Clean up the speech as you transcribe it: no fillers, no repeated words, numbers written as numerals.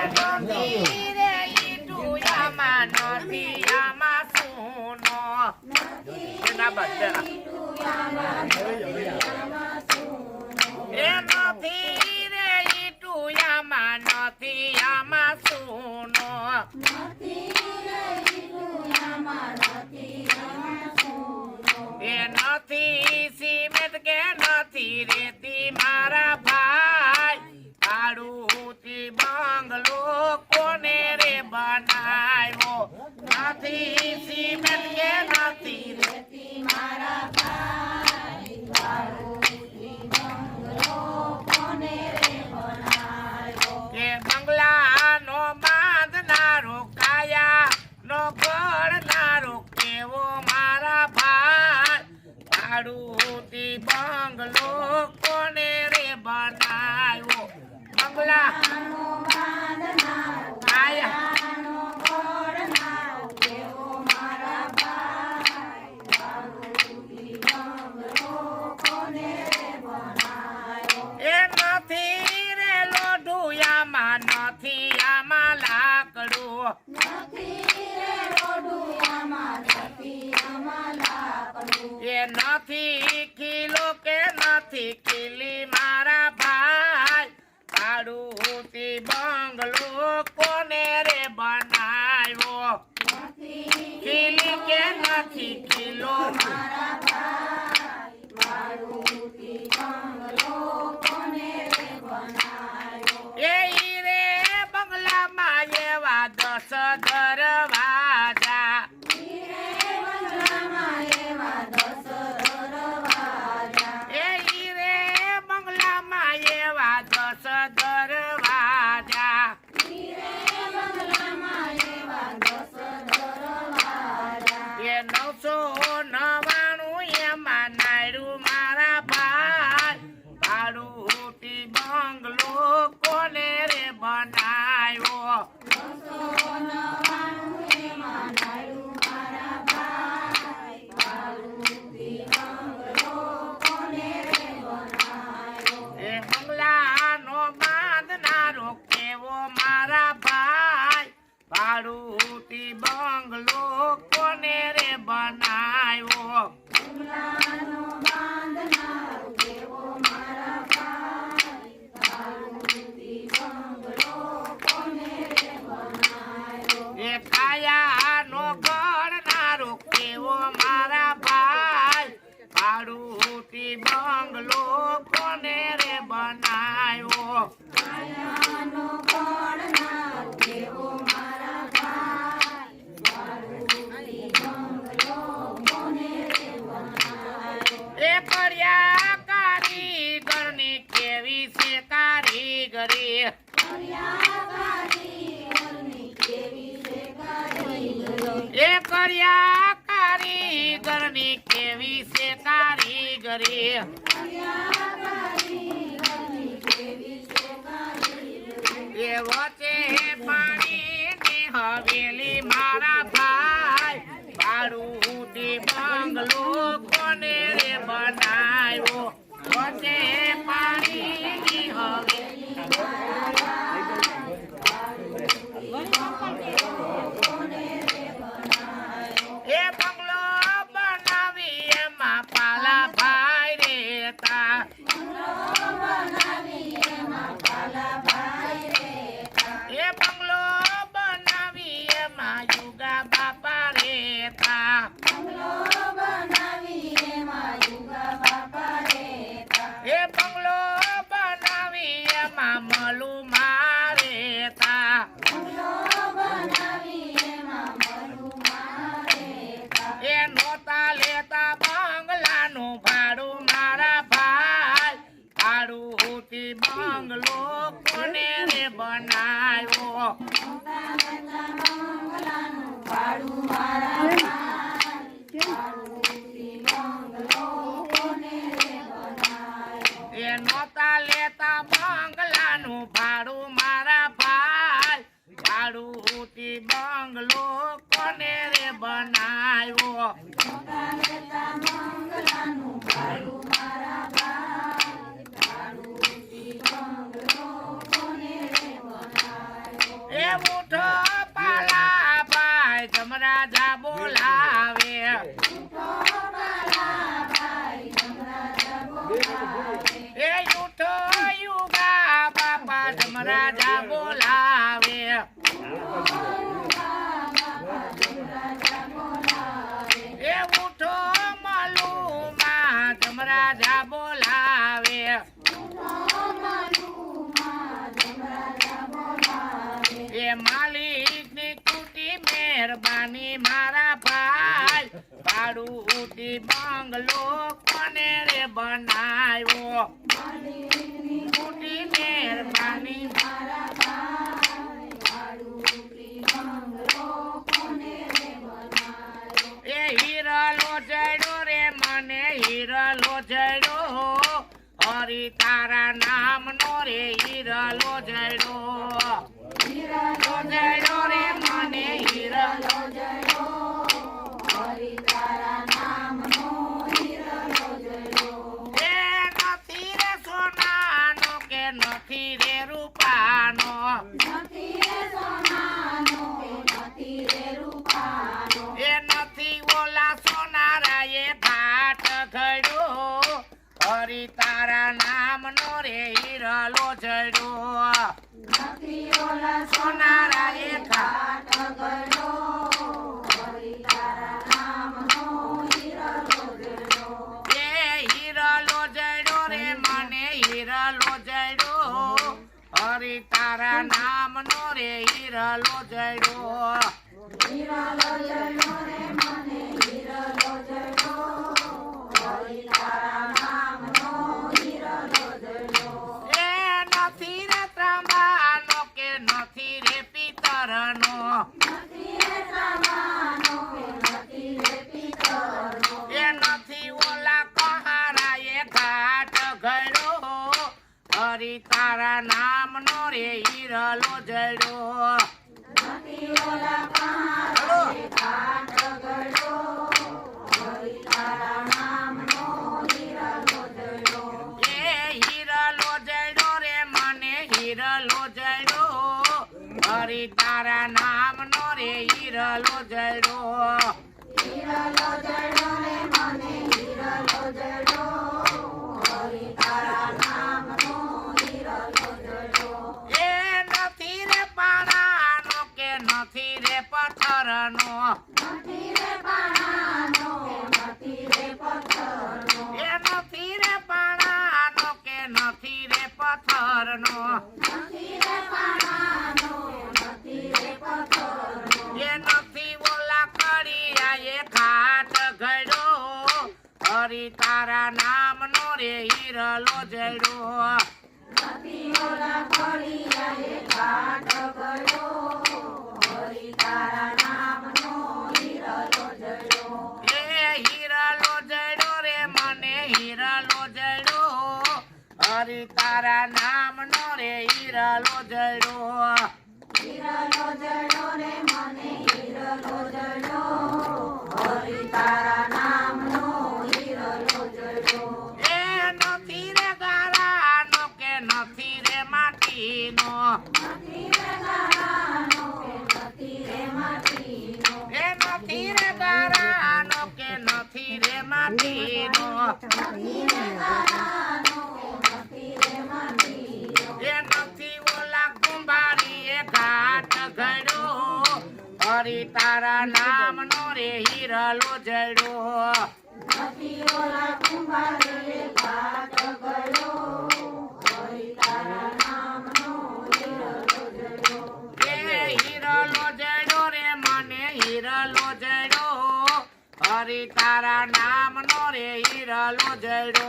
નથી રે ઈટુયામાં નથી આમાં સુનો એના બદલે એ નથી રે ઈટુયામાં નથી આમાં સુનો એ નથી સિમેન્ટ કે નથી રેતી મારા ભાઈ ભાડુથી બંગલો કોને રે બનાવ્યો નથી સિમેન્ટ કે નથી રેતી મારા ભાઈ ભાડુથી બંગલો કોને રે બનાવ્યો કે બંગલાનો બાંધનારો કાયા નો ઘડનારો કેવો મારા ભાઈ ભાડુથી બંગલો કોને રે બનાવ્યો બંગલાનો બાંધનારો કાયાનો ઘડનારો કેવો મારા ભાઈ ભાડુથી બંગલો કોને રે બનાવ્યો એ નથી રે લોઢુયામાં નથી આમાં લાકડું એ નથી કિલો કે નથી કિલી મારા ભાઈ ભાડુથી બંગલો કોને રે બનાવ્યો કિલી કે નથી કિલો મારા ભાઈ ભાડુથી બંગલો કોને રે બનાવ્યો એ રે બંગલામાં એવા 10 દરવાજા બંગલો કોને રે બનાવ્યો એ બંગલાનો બાંધનારો કેવો મારા ભાઈ ભાડુથી બંગલો કોને રે બનાવ્યો કાયાનો ઘડનારો કેવો મારા ભાઈ ભાડુથી બંગલો કોને રે બનાવ્યો કાયાનો ઘડનારો કેવો મારા ભાઈ ભાડુથી બંગલો કોને રે બનાવ્યો એ કર્યા કારીગરની કેવી છે કારીગરી એ કર્યા કારીગરની કેવી છે કારીગરી એ વચ્ચે પાણીની હવેલી મારા ભાઈ ભાડુથી બંગલો કોને રે બનાવ્યો વચ્ચે પાણીની હવેલી એ બંગલો બનાવી એમાં પાલા ભાઈ રેતા એ બંગલો બનાવી એમાં યુગા બાપા રેતા એ બંગલો બનાવી એમાં મલુ મારેતા એ નોતા લેતા બંગલાનું ભાડું મારા ભાઈ ભાડુથી બંગલો કોને રે બનાવ્યો એ નોતા લેતા બંગલાનું ભાડું મારા ભાઈ ભાડુથી બંગલો કોને રે બનાવ્યો બોલાવે એ ઉઠો મલુમાં જમરાજા બોલાવે એ માલિકની કુટી મહેરબાની મારા ભાઈ ભાડું ઉઠી બંગલો કોને રે બનાવ્યો કુટી મહેરબાની એ હીરલો જડો રે મને હીરલો જડો હરી તારા નામનો રે હીરલો જડો હીરલો જડો રે મને હીરલો જડો હરી તારા નામનો હીરલો જડો એ નથી રે સોનાનો કે નથી રે રૂપાનો નથી રે સોનાનો કે નથી રે રૂપાનો એ નથી ઓલા સોનારાએ ઘાટ ઘડ્યો હરી તારા નામનો રે હીરલો જડો નથી ઓલા સોનારાએ ઘાટ ઘડ્યો હરી તારા નામનો હીરલો જડો એ હીરલો જડો રે મને હીરલો જડો હરી તારા નામનો રે હીરલો જડો હીરલો જડો રે મને હીરલો જડો હરી તારા નામનો હીરલો જડો એ નથી રે ત્રાંબાનો કે નથી રે પિતરનો નથી રે ત્રાંબાનો કે નથી રે પિતરનો એ નથી ઓલા કહારાએ ઘાટ ઘડ્યો હરી તારા નામનો રે હીરલો જડો નથી ઓલા કહારાએ ઘાટ ઘડ્યો હરી તારા નામનો હીરલો જડો એ હીરલો જડો રે મને હીરલો જડો હરી તારા નામનો રે હીરલો જડો હીરલો જડો રે મને હીરલો જડો હરી તારા નામનો હીરલો જડો એ નથી રે પાણાનો કે નથી રે પથ્થરનો નથી રે પાણાનો કે નથી રે પથ્થરનો એ નથી રે પાણાનો કે નથી રે પથ્થરનો નથી રે પાણાનો નથી રે પથ્થરનો એ નથી ઓલા કડિયાએ ઘાટ ઘડ્યો હરી તારા નામનો રે હીરલો જડો નથી ઓલા કડિયાએ ઘાટ ઘડ્યો હરી તારા નામનો હીરલો જડો એ હીરલો જડો રે મને હીરલો જડો હરી તારા નામનો રે હીરલો જડો હીરલો જડો રે મને હીરલો જડો હરી તારા નામનો હીરલો જડો એ નથી રે ગારાનો કે નથી રે માટીનો નથી રે ગારાનો કે નથી રે માટીનો એ નથી રે ગારાનો કે નથી રે માટીનો નથી રે ગારાનો કે નથી રે માટીનો એ નથી ઓલા કુંભારીએ ઘાટ ઘડ્યો હરી તારા નામનો રે હીરલો જડો નથી ઓલા કુંભારીએ ઘાટ ઘડ્યો હરી તારા નામનો હીરલો જડો એ હીરલો જડો રે મને હીરલો જડો હરી તારા નામનો રે હીરલો જડો